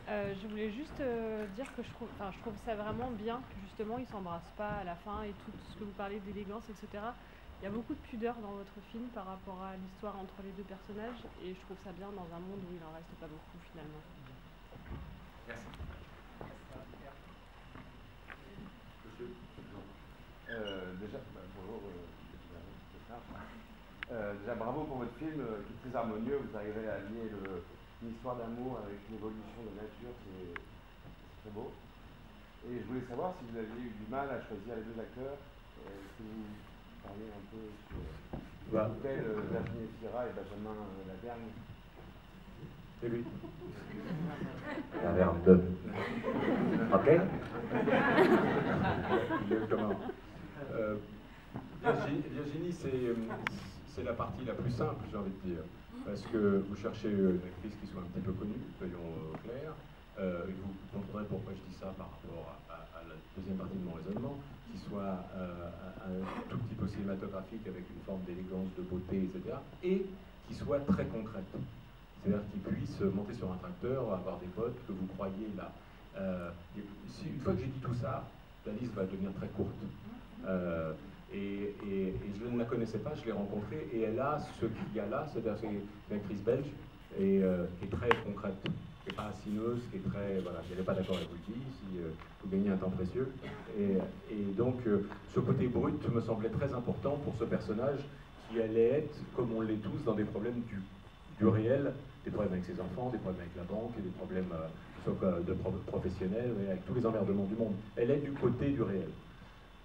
Je voulais juste dire que je trouve ça vraiment bien que justement ils s'embrassent pas à la fin et tout ce que vous parlez d'élégance, etc. Il y a beaucoup de pudeur dans votre film par rapport à l'histoire entre les deux personnages et je trouve ça bien dans un monde où il en reste pas beaucoup finalement. Merci. Déjà, bravo pour votre film qui est très harmonieux. Vous arrivez à lier une histoire d'amour avec une évolution de la nature, c'est très beau. Et je voulais savoir si vous aviez eu du mal à choisir les deux acteurs. Est-ce que vous parlez un peu sur Virginie Fira et Benjamin Lavergne? Et lui Laverne 2. Ok. Virginie, c'est la partie la plus simple, j'ai envie de dire. Parce que vous cherchez une actrice qui soit un petit peu connue, soyons clairs. Et vous comprendrez pourquoi je dis ça par rapport à la deuxième partie de mon raisonnement, qui soit un tout petit peu cinématographique avec une forme d'élégance, de beauté, etc. Et qui soit très concrète. C'est-à-dire qu'il puisse monter sur un tracteur, avoir des potes, que vous croyez là. Une fois que j'ai dit tout ça, la liste va devenir très courte. Et je ne la connaissais pas, je l'ai rencontrée, et elle a ce qu'il y a là, c'est-à-dire c'est une actrice belge, et qui est très concrète, qui n'est pas assineuse, qui est très... Voilà, elle n'est pas d'accord avec vous, si vous gagnez un temps précieux. Et donc, ce côté brut me semblait très important pour ce personnage, qui allait être, comme on l'est tous, dans des problèmes du réel, des problèmes avec ses enfants, des problèmes avec la banque, et des problèmes professionnels, et avec tous les emmerdements du monde. Elle est du côté du réel.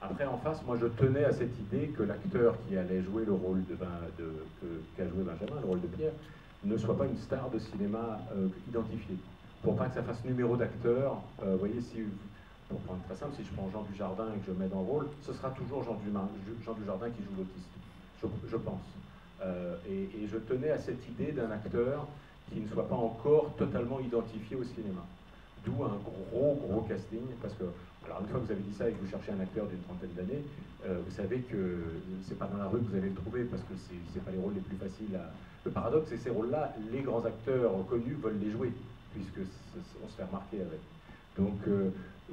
Après, en face, moi, je tenais à cette idée que l'acteur qui allait jouer le rôle qu'a joué Benjamin, le rôle de Pierre, ne soit pas une star de cinéma identifiée. Pour pas que ça fasse numéro d'acteur, vous voyez, pour prendre très simple, si je prends Jean Dujardin et que je mets dans le rôle, ce sera toujours Jean Dujardin qui joue l'autiste, je pense. Et je tenais à cette idée d'un acteur qui ne soit pas encore totalement identifié au cinéma. D'où un gros casting, parce que, alors une fois que vous avez dit ça et que vous cherchez un acteur d'une trentaine d'années, vous savez que c'est pas dans la rue que vous allez le trouver, parce que c'est pas les rôles les plus faciles à... Le paradoxe, c'est que ces rôles-là, les grands acteurs connus veulent les jouer, puisque on se fait remarquer avec. Donc,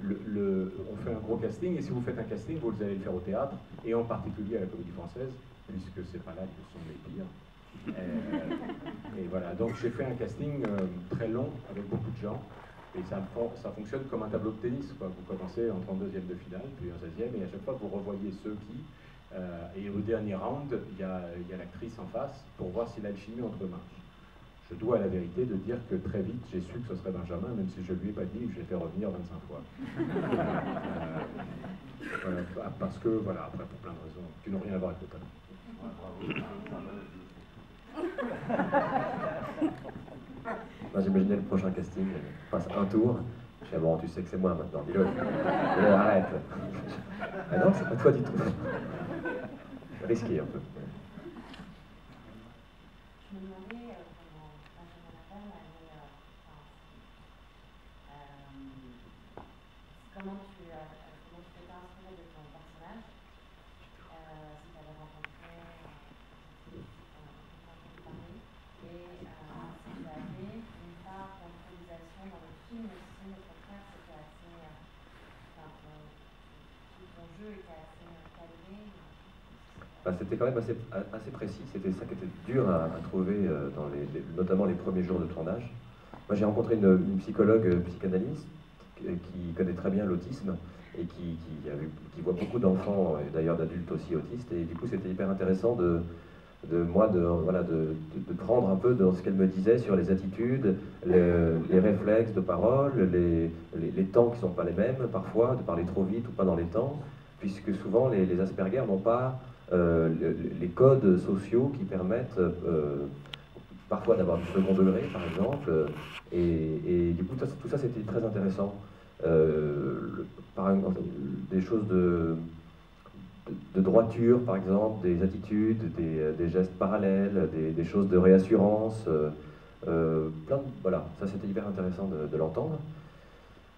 on fait un gros casting, et si vous faites un casting, vous allez le faire au théâtre, et en particulier à la Comédie Française, puisque c'est pas là que sont les pires. Et voilà, donc j'ai fait un casting très long, avec beaucoup de gens, et ça fonctionne comme un tableau de tennis, quoi. Vous commencez en 32e de finale, puis en 16e, et à chaque fois vous revoyez ceux qui, et au dernier round, il y a l'actrice en face pour voir si l'alchimie entre marche. Je dois à la vérité de dire que très vite j'ai su que ce serait Benjamin, même si je ne lui ai pas dit que je l'ai fait revenir 25 fois. Voilà, parce que, voilà, après pour plein de raisons qui n'ont rien à voir avec le talent. Moi, j'imaginais le prochain casting, je passe un tour, je fais bon, tu sais que c'est moi maintenant, dis-le. Arrête. Ah non, c'est pas toi du tout. Risqué un peu. Je me demandais comment Benjamin Lavergne avait, comment tu t'étais inspiré de ton personnage, si tu avais rencontré, si tu en entendu parler, et si tu avais une part d'improvisation dans le film aussi, au contraire, c'était assez, ton jeu était assez calmé. C'était quand même assez précis, c'était ça qui était dur à trouver, notamment les premiers jours de tournage. Moi j'ai rencontré une psychologue psychanalyste qui connaît très bien l'autisme et qui voit beaucoup d'enfants, et d'ailleurs d'adultes aussi autistes, et du coup c'était hyper intéressant de prendre un peu dans ce qu'elle me disait sur les attitudes, les réflexes de parole, les temps qui ne sont pas les mêmes parfois, de parler trop vite ou pas dans les temps, puisque souvent les Asperger n'ont pas les codes sociaux qui permettent parfois d'avoir du second degré, par exemple, et du coup tout ça c'était très intéressant. Par exemple, des choses de droiture, par exemple, des attitudes, des gestes parallèles, des choses de réassurance, voilà, ça c'était hyper intéressant de l'entendre.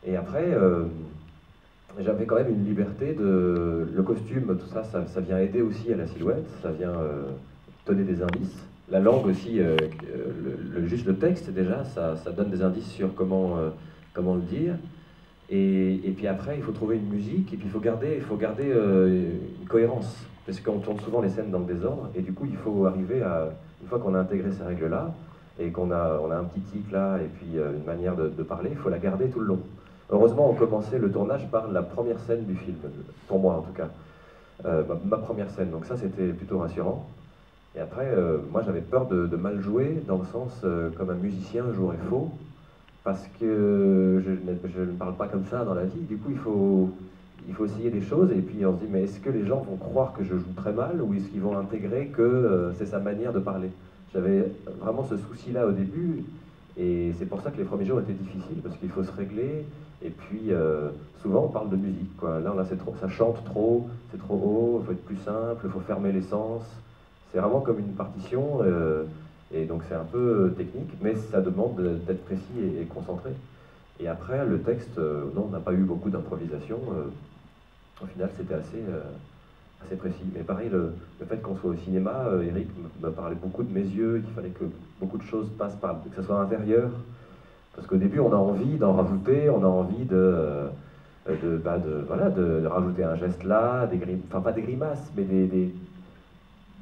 Et après, j'avais quand même une liberté le costume, tout ça, ça vient aider aussi à la silhouette, ça vient donner des indices. La langue aussi, juste le texte déjà, ça donne des indices sur comment comment le dire. Et puis après, il faut trouver une musique, et puis il faut garder une cohérence. Parce qu'on tourne souvent les scènes dans le désordre, et du coup, il faut arriver à, une fois qu'on a intégré ces règles-là, et qu'on a, on a un petit tic là, et puis une manière de parler, il faut la garder tout le long. Heureusement, on commençait le tournage par la première scène du film, pour moi en tout cas. Ma première scène, donc ça c'était plutôt rassurant. Et après, moi j'avais peur de mal jouer, dans le sens, comme un musicien jouerait faux, parce que je ne parle pas comme ça dans la vie, du coup il faut essayer des choses, et puis on se dit, mais est-ce que les gens vont croire que je joue très mal, ou est-ce qu'ils vont intégrer que c'est sa manière de parler? J'avais vraiment ce souci-là au début, et c'est pour ça que les premiers jours étaient difficiles, parce qu'il faut se régler, et puis souvent on parle de musique, quoi. Là c'est trop, ça chante trop, c'est trop haut, il faut être plus simple, il faut fermer les sens. C'est vraiment comme une partition, et donc c'est un peu technique, mais ça demande d'être précis et concentré. Et après, le texte, non, on n'a pas eu beaucoup d'improvisation. Au final, c'était assez précis. Mais pareil, le fait qu'on soit au cinéma, Eric me parlait beaucoup de mes yeux, qu'il fallait que beaucoup de choses passent par, que ça soit intérieur. Parce qu'au début, on a envie d'en rajouter, on a envie voilà, de rajouter un geste là, enfin pas des grimaces, mais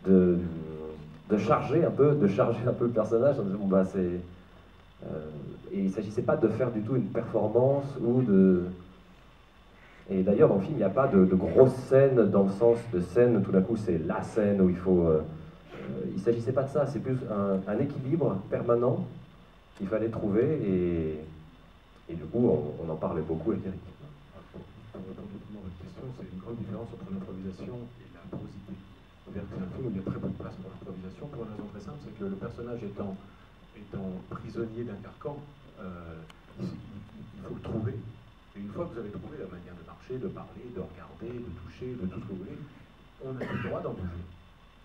de charger un peu le personnage en disant, bon, bah, et il ne s'agissait pas de faire du tout une performance ou de... Et d'ailleurs, dans le film, il n'y a pas de grosses scènes dans le sens de scène, tout d'un coup, c'est la scène où il faut... il ne s'agissait pas de ça, c'est plus un équilibre permanent qu'il fallait trouver, et du coup, on en parlait beaucoup avec Eric. Pour répondre à votre question, c'est une grande différence entre l'improvisation et la porosité. C'est-à-dire que c'est un film où il y a très peu de place pour l'improvisation, pour une raison très simple, c'est que le personnage étant prisonnier d'un carcan, il faut le trouver. Et une fois que vous avez trouvé la manière de marcher, de parler, de regarder, de toucher, de tout ce que vous voulez, on a le droit d'en bouger.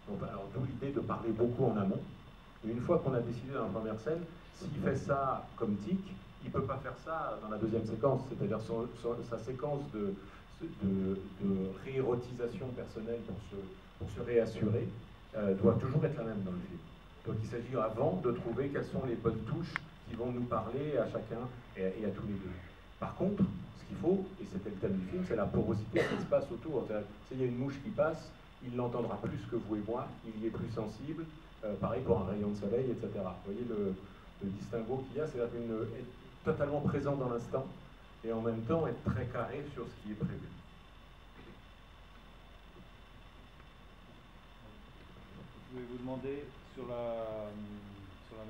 Donc, alors d'où l'idée de parler beaucoup en amont. Et une fois qu'on a décidé dans la première scène, s'il fait ça comme tic, il ne peut pas faire ça dans la deuxième séquence, c'est-à-dire sa séquence de réérotisation personnelle pour se réassurer doit toujours être la même dans le film. Donc il s'agit avant de trouver quelles sont les bonnes touches qui vont nous parler à chacun et à tous les deux. Par contre, ce qu'il faut, et c'était le thème du film, c'est la porosité qui se passe autour. S'il y a une mouche qui passe, il l'entendra plus que vous et moi, il y est plus sensible, pareil pour un rayon de soleil, etc. Vous voyez le distinguo qu'il y a, c'est-à-dire être totalement présent dans l'instant et en même temps être très carré sur ce qui est prévu. Je voulais vous demander sur la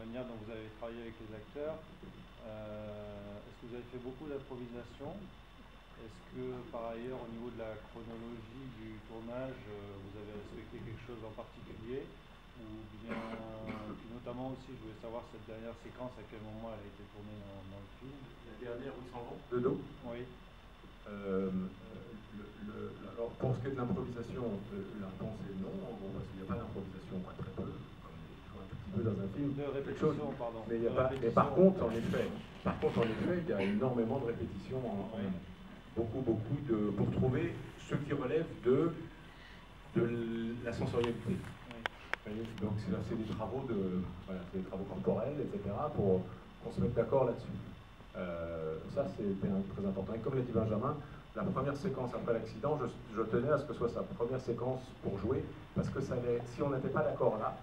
manière dont vous avez travaillé avec les acteurs. Est-ce que vous avez fait beaucoup d'improvisation? Est-ce que par ailleurs au niveau de la chronologie du tournage, vous avez respecté quelque chose en particulier? Ou bien, notamment aussi, je voulais savoir cette dernière séquence, à quel moment elle a été tournée dans le film? La dernière où ils s'en vont de dos? Oui. Alors pour ce qui est de l'improvisation, la réponse est non, bon, parce qu'il n'y a pas d'improvisation, très peu, comme il joue un tout petit peu dans un film. De répétition, pardon. Mais, mais par contre, en effet, il y a énormément de répétitions beaucoup pour trouver ce qui relève de la sensorialité. Oui. Donc c'est des travaux c'est des travaux corporels, etc., pour qu'on se mette d'accord là-dessus. Ça c'était très important. Et comme l'a dit Benjamin, la première séquence après l'accident, je tenais à ce que ce soit sa première séquence pour jouer, parce que si on n'était pas d'accord là,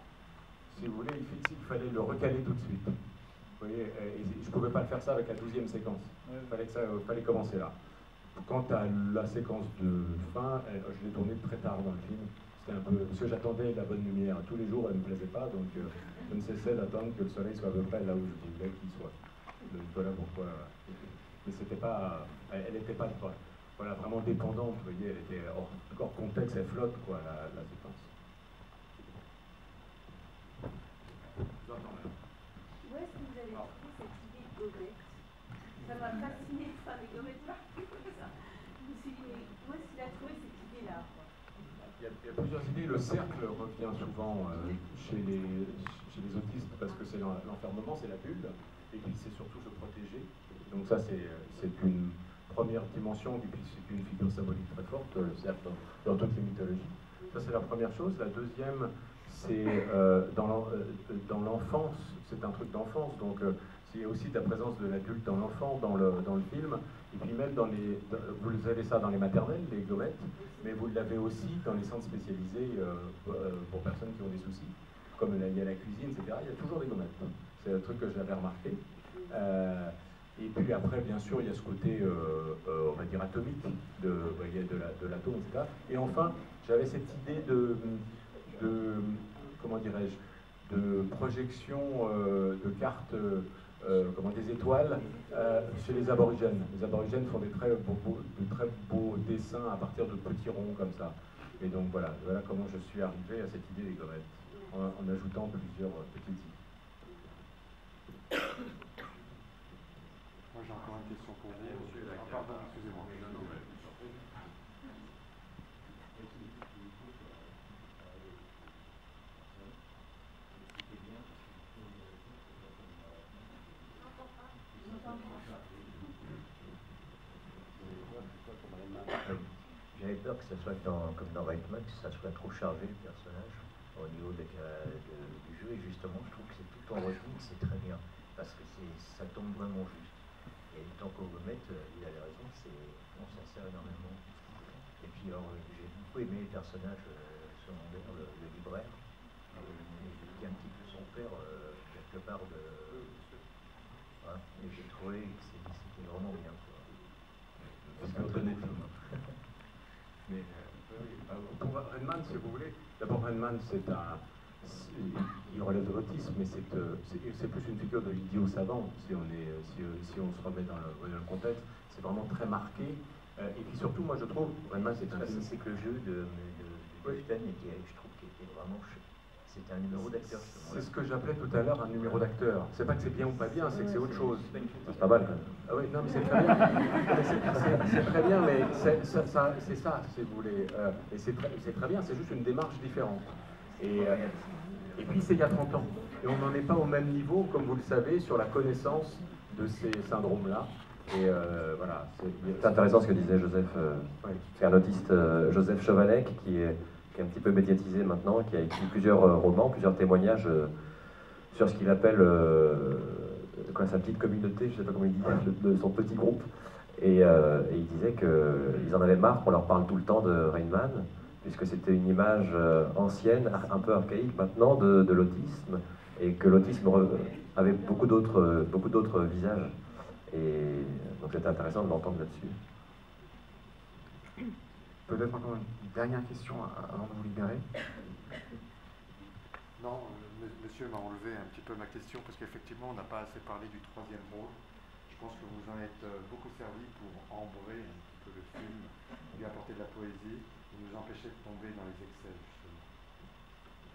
si vous voulez, il fallait le recaler tout de suite. Vous voyez, et je ne pouvais pas le faire ça avec la 12e séquence. Il fallait commencer là. Quant à la séquence de fin, je l'ai tournée très tard dans le film. C'était un peu, parce que j'attendais la bonne lumière. Tous les jours, elle ne me plaisait pas, donc je ne cessais d'attendre que le soleil soit à peu près là où je voulais qu'il soit. Donc voilà pourquoi. Mais c'était pas, elle n'était pas vraiment dépendante, vous voyez, elle était hors contexte, elle flotte, quoi, la séquence. Où est-ce que vous avez trouvé cette idée de gommette? Ça m'a fasciné de faire des gommettes partout comme ça. Je me suis dit, mais où est-ce qu'il a trouvé cette idée-là? Il y a plusieurs idées. Le cercle revient souvent chez les autistes parce que c'est l'enfermement, c'est la bulle, et puis c'est surtout se protéger. Donc ça, c'est une première dimension, et puis c'est une figure symbolique très forte, le cercle dans toutes les mythologies. Ça, c'est la première chose. La deuxième, c'est dans l'enfance, c'est un truc d'enfance, donc il y a aussi de la présence de l'adulte dans l'enfant, dans le film, et puis même vous avez ça dans les maternelles, les gommettes, mais vous l'avez aussi dans les centres spécialisés pour personnes qui ont des soucis, comme il y a la cuisine, etc. Il y a toujours des gommettes. C'est un truc que j'avais remarqué. Et puis après, bien sûr, il y a ce côté, on va dire, atomique de l'atome, etc. Et enfin, j'avais cette idée de comment dirais-je, de projection de cartes, des étoiles chez les aborigènes. Les aborigènes font de très beaux dessins à partir de petits ronds comme ça. Et donc voilà comment je suis arrivé à cette idée des gommettes, en ajoutant plusieurs petites idées. Moi j'ai encore une question pour vous. Ah, pardon, excusez-moi. J'avais peur que ce soit comme dans Reitman, que ça soit trop chargé le personnage au niveau du jeu, et justement je trouve que c'est tout en rythme, c'est très bien, parce que ça tombe vraiment juste. Et tant qu'au Gomet, il avait raison, on s'en sert énormément. Et puis j'ai beaucoup aimé le personnage secondaire, le libraire, qui est un petit peu son père, quelque part de... Voilà. Et j'ai trouvé que c'était vraiment bien. Parce que mais pour Rainman, si vous voulez, d'abord Rainman, il relève de l'autisme, mais c'est plus une figure de l'idiot savant, si on se remet dans le contexte. C'est vraiment très marqué. Et puis surtout, moi je trouve, Rainman, c'est un film. C'est que le jeu de Stein, je trouve qu'il était vraiment... C'était un numéro d'acteur. C'est ce que j'appelais tout à l'heure un numéro d'acteur. C'est pas que c'est bien ou pas bien, c'est que c'est autre chose. C'est pas mal quand même. Ah oui, non mais c'est très bien. C'est très bien, mais c'est ça, si vous voulez. Et c'est très bien, c'est juste une démarche différente. Et puis c'est il y a 30 ans. Et on n'en est pas au même niveau, comme vous le savez, sur la connaissance de ces syndromes-là. Et voilà. C'est intéressant ce que disait Joseph. C'est un autiste, Joseph Chevalec, qui est un petit peu médiatisé maintenant, qui a écrit plusieurs romans, plusieurs témoignages sur ce qu'il appelle sa petite communauté, je ne sais pas comment il dit, de son petit groupe. Et il disait qu'ils en avaient marre qu'on leur parle tout le temps de Rainman, puisque c'était une image ancienne, un peu archaïque maintenant, de l'autisme, et que l'autisme avait beaucoup d'autres visages. Et donc c'était intéressant de l'entendre là-dessus. Peut-être encore une dernière question avant de vous libérer. Non, monsieur m'a enlevé un petit peu ma question parce qu'effectivement on n'a pas assez parlé du troisième rôle. Je pense que vous en êtes beaucoup servi pour embrer un petit peu le film, lui apporter de la poésie et nous empêcher de tomber dans les excès justement.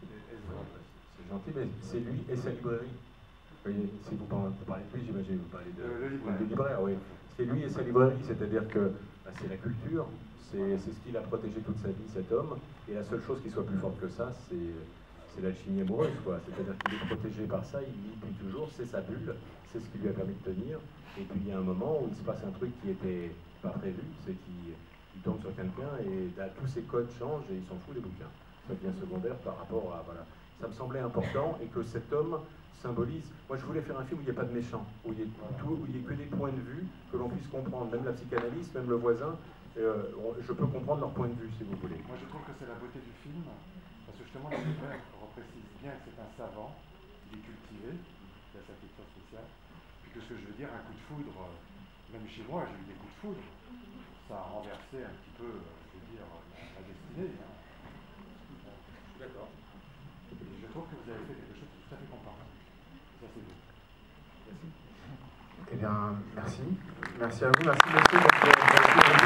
C'est gentil, mais c'est lui et sa librairie. Vous voyez, si vous parlez de lui, j'imagine vous parlez du libraire, oui. C'est lui et sa librairie, c'est-à-dire que c'est la culture. C'est ce qu'il a protégé toute sa vie, cet homme. Et la seule chose qui soit plus forte que ça, c'est l'alchimie amoureuse, quoi. C'est-à-dire qu'il est protégé par ça, il vit depuis toujours, c'est sa bulle, c'est ce qui lui a permis de tenir. Et puis il y a un moment où il se passe un truc qui n'était pas prévu, c'est qu'il tombe sur quelqu'un et là, tous ses codes changent et il s'en fout des bouquins. Ça devient secondaire par rapport à... Voilà. Ça me semblait important et que cet homme symbolise... Moi je voulais faire un film où il n'y a pas de méchant, où il n'y ait que des points de vue, que l'on puisse comprendre, même la psychanalyse, même le voisin. Je peux comprendre leur point de vue, si vous voulez. Moi, je trouve que c'est la beauté du film, parce que justement, le libraire reprécise bien que c'est un savant, il est cultivé, il a sa culture spéciale, puis que ce que je veux dire, un coup de foudre, même chez moi, j'ai eu des coups de foudre, ça a renversé un petit peu, je veux dire, la destinée. Hein. D'accord. Et je trouve que vous avez fait quelque chose de tout à fait comparable. Ça, c'est beau. Merci. Eh bien, merci. Merci à vous, merci monsieur.